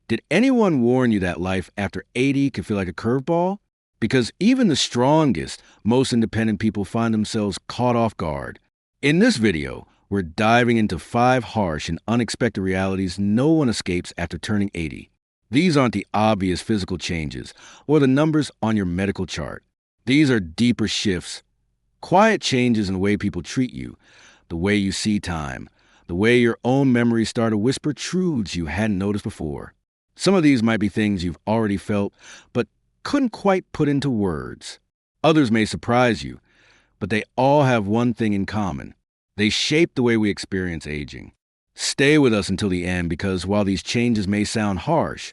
Did anyone warn you that life after 80 could feel like a curveball? Because even the strongest, most independent people find themselves caught off guard. In this video, we're diving into 5 harsh and unexpected realities no one escapes after turning 80. These aren't the obvious physical changes or the numbers on your medical chart. These are deeper shifts, quiet changes in the way people treat you, the way you see time, the way your own memories start to whisper truths you hadn't noticed before. Some of these might be things you've already felt, but couldn't quite put into words. Others may surprise you, but they all have one thing in common. They shape the way we experience aging. Stay with us until the end because while these changes may sound harsh,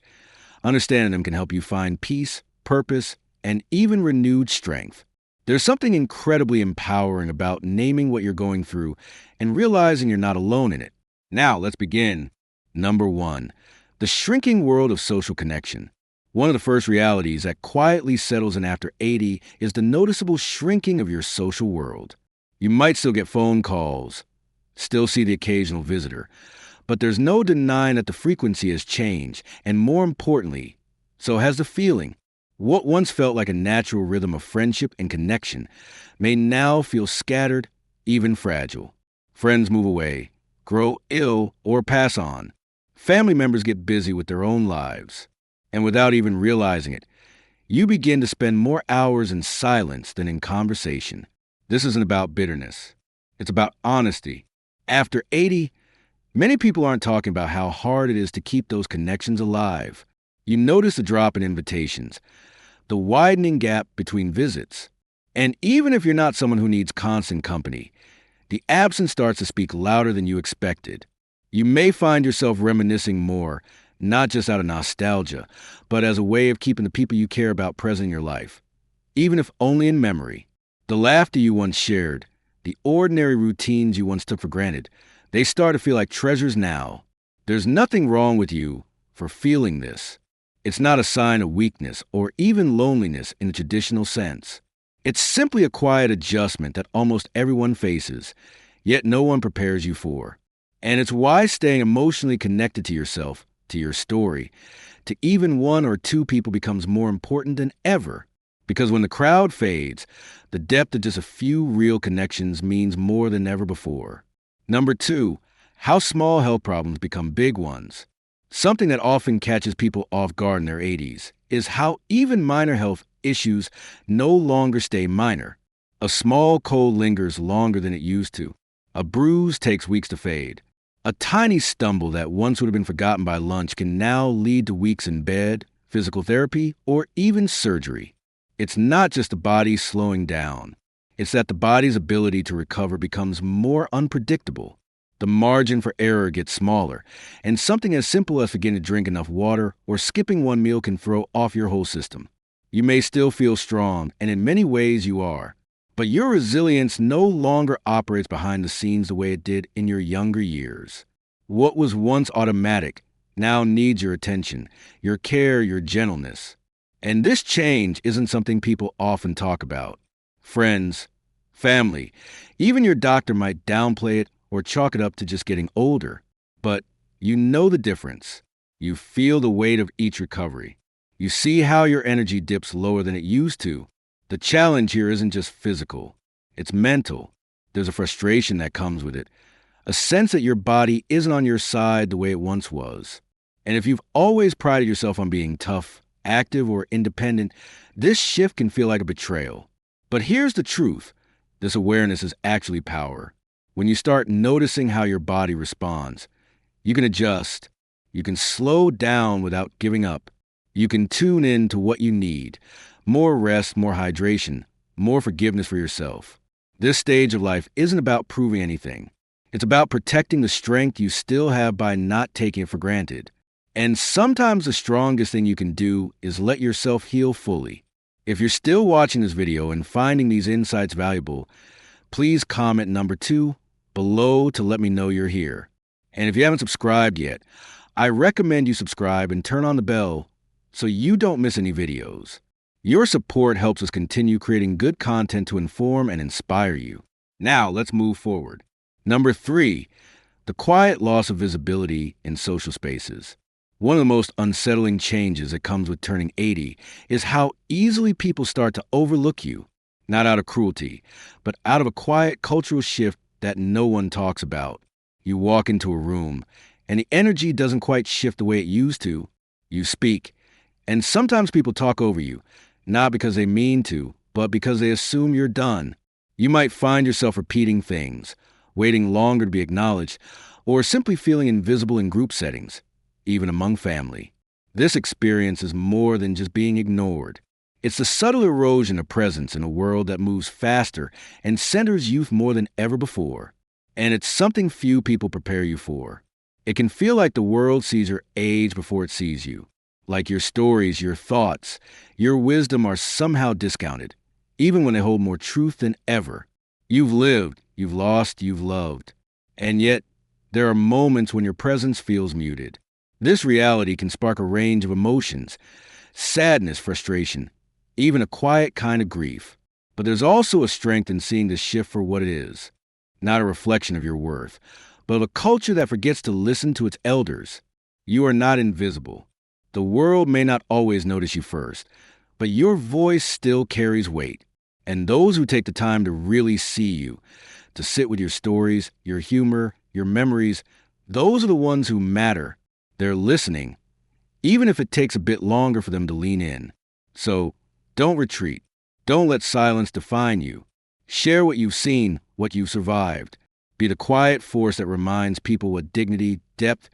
understanding them can help you find peace, purpose, and even renewed strength. There's something incredibly empowering about naming what you're going through and realizing you're not alone in it. Now, let's begin. Number 1. The shrinking world of social connection. One of the first realities that quietly settles in after 80 is the noticeable shrinking of your social world. You might still get phone calls, still see the occasional visitor, but there's no denying that the frequency has changed, and more importantly, so has the feeling. What once felt like a natural rhythm of friendship and connection may now feel scattered, even fragile. Friends move away, grow ill, or pass on. Family members get busy with their own lives. And without even realizing it, you begin to spend more hours in silence than in conversation. This isn't about bitterness. It's about honesty. After 80, many people aren't talking about how hard it is to keep those connections alive. You notice the drop in invitations, the widening gap between visits. And even if you're not someone who needs constant company, the absence starts to speak louder than you expected. You may find yourself reminiscing more, not just out of nostalgia, but as a way of keeping the people you care about present in your life, even if only in memory. The laughter you once shared, the ordinary routines you once took for granted, they start to feel like treasures now. There's nothing wrong with you for feeling this. It's not a sign of weakness or even loneliness in the traditional sense. It's simply a quiet adjustment that almost everyone faces, yet no one prepares you for. And it's why staying emotionally connected to yourself, to your story, to even one or two people becomes more important than ever. Because when the crowd fades, the depth of just a few real connections means more than ever before. Number 2, how small health problems become big ones. Something that often catches people off guard in their 80s is how even minor health issues no longer stay minor. A small cold lingers longer than it used to. A bruise takes weeks to fade. A tiny stumble that once would have been forgotten by lunch can now lead to weeks in bed, physical therapy, or even surgery. It's not just the body slowing down. It's that the body's ability to recover becomes more unpredictable. The margin for error gets smaller, and something as simple as forgetting to drink enough water or skipping one meal can throw off your whole system. You may still feel strong, and in many ways you are. But your resilience no longer operates behind the scenes the way it did in your younger years. What was once automatic now needs your attention, your care, your gentleness. And this change isn't something people often talk about. Friends, family, even your doctor might downplay it or chalk it up to just getting older. But you know the difference. You feel the weight of each recovery. You see how your energy dips lower than it used to. The challenge here isn't just physical, it's mental. There's a frustration that comes with it, a sense that your body isn't on your side the way it once was. And if you've always prided yourself on being tough, active, or independent, this shift can feel like a betrayal. But here's the truth. This awareness is actually power. When you start noticing how your body responds, you can adjust. You can slow down without giving up. You can tune in to what you need. More rest, more hydration, more forgiveness for yourself. This stage of life isn't about proving anything. It's about protecting the strength you still have by not taking it for granted. And sometimes the strongest thing you can do is let yourself heal fully. If you're still watching this video and finding these insights valuable, please comment number 2 below to let me know you're here. And if you haven't subscribed yet, I recommend you subscribe and turn on the bell so you don't miss any videos. Your support helps us continue creating good content to inform and inspire you. Now, let's move forward. Number 3, the quiet loss of visibility in social spaces. One of the most unsettling changes that comes with turning 80 is how easily people start to overlook you, not out of cruelty, but out of a quiet cultural shift that no one talks about. You walk into a room, and the energy doesn't quite shift the way it used to. You speak, and sometimes people talk over you, not because they mean to, but because they assume you're done. You might find yourself repeating things, waiting longer to be acknowledged, or simply feeling invisible in group settings, even among family. This experience is more than just being ignored. It's the subtle erosion of presence in a world that moves faster and centers youth more than ever before. And it's something few people prepare you for. It can feel like the world sees your age before it sees you. Like your stories, your thoughts, your wisdom are somehow discounted, even when they hold more truth than ever. You've lived, you've lost, you've loved. And yet, there are moments when your presence feels muted. This reality can spark a range of emotions: sadness, frustration, even a quiet kind of grief. But there's also a strength in seeing this shift for what it is, not a reflection of your worth, but of a culture that forgets to listen to its elders. You are not invisible. The world may not always notice you first, but your voice still carries weight. And those who take the time to really see you, to sit with your stories, your humor, your memories, those are the ones who matter. They're listening, even if it takes a bit longer for them to lean in. So, don't retreat. Don't let silence define you. Share what you've seen, what you've survived. Be the quiet force that reminds people what dignity, depth,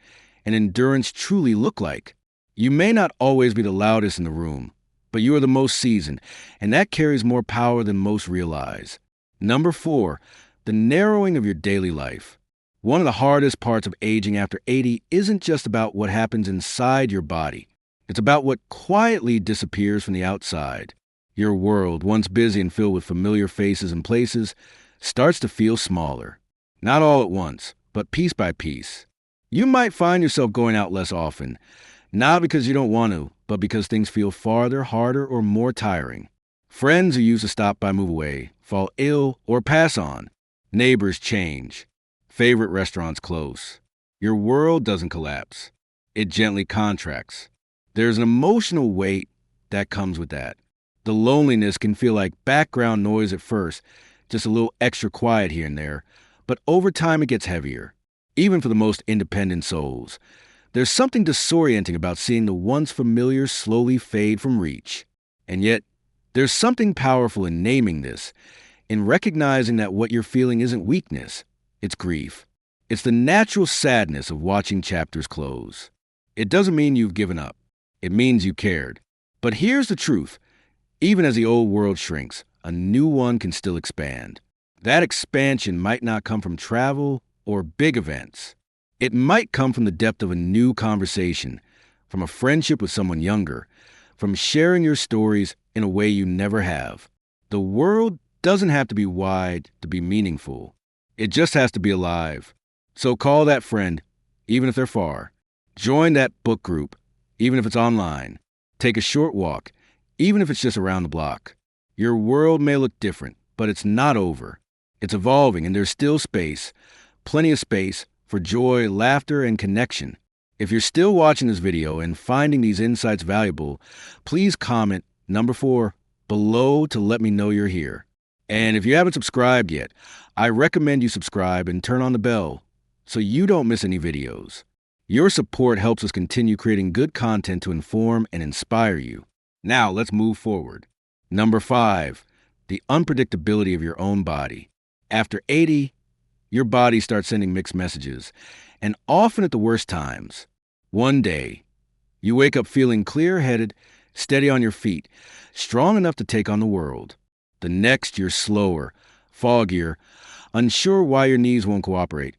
and endurance truly look like. You may not always be the loudest in the room, but you are the most seasoned, and that carries more power than most realize. Number 4, the narrowing of your daily life. One of the hardest parts of aging after 80 isn't just about what happens inside your body. It's about what quietly disappears from the outside. Your world, once busy and filled with familiar faces and places, starts to feel smaller. Not all at once, but piece by piece. You might find yourself going out less often, not because you don't want to, but because things feel farther, harder, or more tiring. Friends who used to stop by move away, fall ill, or pass on. Neighbors change. Favorite restaurants close. Your world doesn't collapse. It gently contracts. There's an emotional weight that comes with that. The loneliness can feel like background noise at first, just a little extra quiet here and there, but over time it gets heavier, even for the most independent souls. There's something disorienting about seeing the once familiar slowly fade from reach. And yet, there's something powerful in naming this, in recognizing that what you're feeling isn't weakness, it's grief. It's the natural sadness of watching chapters close. It doesn't mean you've given up. It means you cared. But here's the truth. Even as the old world shrinks, a new one can still expand. That expansion might not come from travel or big events. It might come from the depth of a new conversation, from a friendship with someone younger, from sharing your stories in a way you never have. The world doesn't have to be wide to be meaningful. It just has to be alive. So call that friend, even if they're far. Join that book group, even if it's online. Take a short walk, even if it's just around the block. Your world may look different, but it's not over. It's evolving, and there's still space, plenty of space, for joy, laughter, and connection. If you're still watching this video and finding these insights valuable, please comment number 4 below to let me know you're here. And if you haven't subscribed yet, I recommend you subscribe and turn on the bell so you don't miss any videos. Your support helps us continue creating good content to inform and inspire you. Now let's move forward. Number 5, the unpredictability of your own body. After 80, your body starts sending mixed messages, and often at the worst times. One day, you wake up feeling clear-headed, steady on your feet, strong enough to take on the world. The next, you're slower, foggier, unsure why your knees won't cooperate,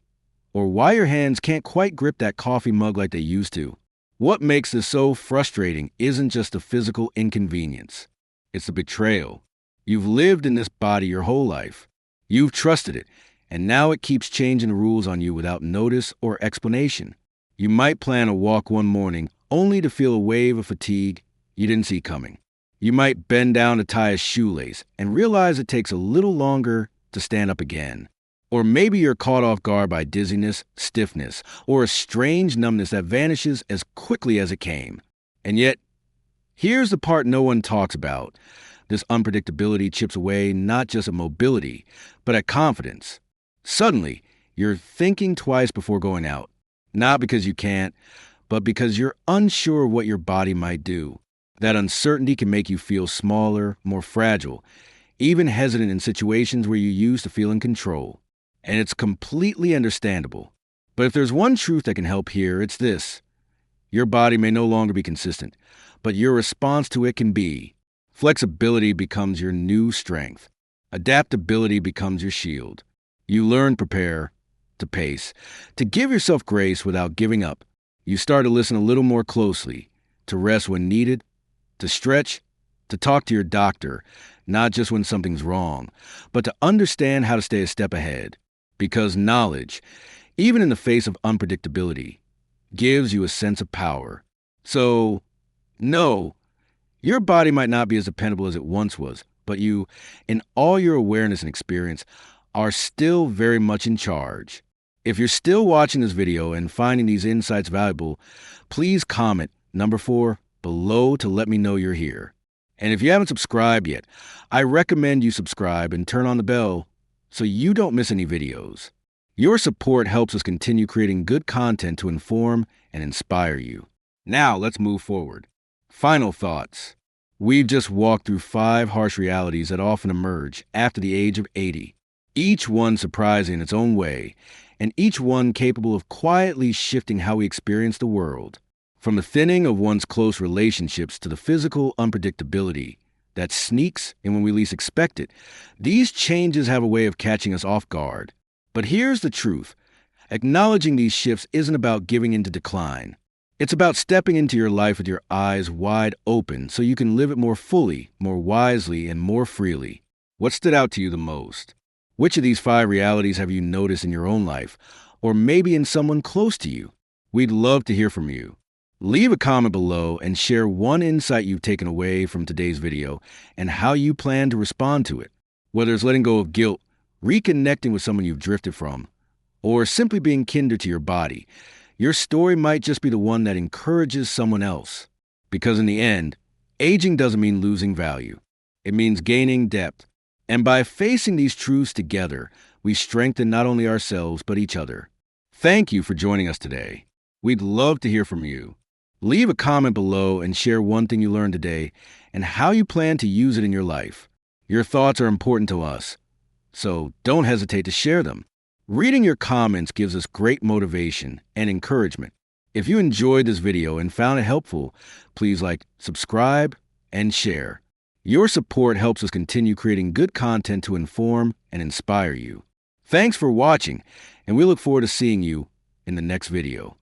or why your hands can't quite grip that coffee mug like they used to. What makes this so frustrating isn't just the physical inconvenience. It's the betrayal. You've lived in this body your whole life. You've trusted it, and now it keeps changing the rules on you without notice or explanation. You might plan a walk one morning only to feel a wave of fatigue you didn't see coming. You might bend down to tie a shoelace and realize it takes a little longer to stand up again. Or maybe you're caught off guard by dizziness, stiffness, or a strange numbness that vanishes as quickly as it came. And yet, here's the part no one talks about. This unpredictability chips away not just at mobility, but at confidence. Suddenly, you're thinking twice before going out, not because you can't, but because you're unsure of what your body might do. That uncertainty can make you feel smaller, more fragile, even hesitant in situations where you used to feel in control. And it's completely understandable. But if there's one truth that can help here, it's this. Your body may no longer be consistent, but your response to it can be. Flexibility becomes your new strength. Adaptability becomes your shield. You learn, prepare, to pace, to give yourself grace without giving up. You start to listen a little more closely, to rest when needed, to stretch, to talk to your doctor, not just when something's wrong, but to understand how to stay a step ahead. Because knowledge, even in the face of unpredictability, gives you a sense of power. So, no, your body might not be as dependable as it once was, but you, in all your awareness and experience, are still very much in charge. If you're still watching this video and finding these insights valuable, please comment number 4 below to let me know you're here. And if you haven't subscribed yet, I recommend you subscribe and turn on the bell so you don't miss any videos. Your support helps us continue creating good content to inform and inspire you. Now let's move forward. Final thoughts. We've just walked through 5 harsh realities that often emerge after the age of 80. Each one surprising in its own way, and each one capable of quietly shifting how we experience the world. From the thinning of one's close relationships to the physical unpredictability that sneaks in when we least expect it, these changes have a way of catching us off guard. But here's the truth. Acknowledging these shifts isn't about giving in to decline. It's about stepping into your life with your eyes wide open so you can live it more fully, more wisely, and more freely. What stood out to you the most? Which of these 5 realities have you noticed in your own life, or maybe in someone close to you? We'd love to hear from you. Leave a comment below and share one insight you've taken away from today's video and how you plan to respond to it. Whether it's letting go of guilt, reconnecting with someone you've drifted from, or simply being kinder to your body, your story might just be the one that encourages someone else. Because in the end, aging doesn't mean losing value. It means gaining depth. And by facing these truths together, we strengthen not only ourselves, but each other. Thank you for joining us today. We'd love to hear from you. Leave a comment below and share one thing you learned today and how you plan to use it in your life. Your thoughts are important to us, so don't hesitate to share them. Reading your comments gives us great motivation and encouragement. If you enjoyed this video and found it helpful, please subscribe, and share. Your support helps us continue creating good content to inform and inspire you. Thanks for watching, and we look forward to seeing you in the next video.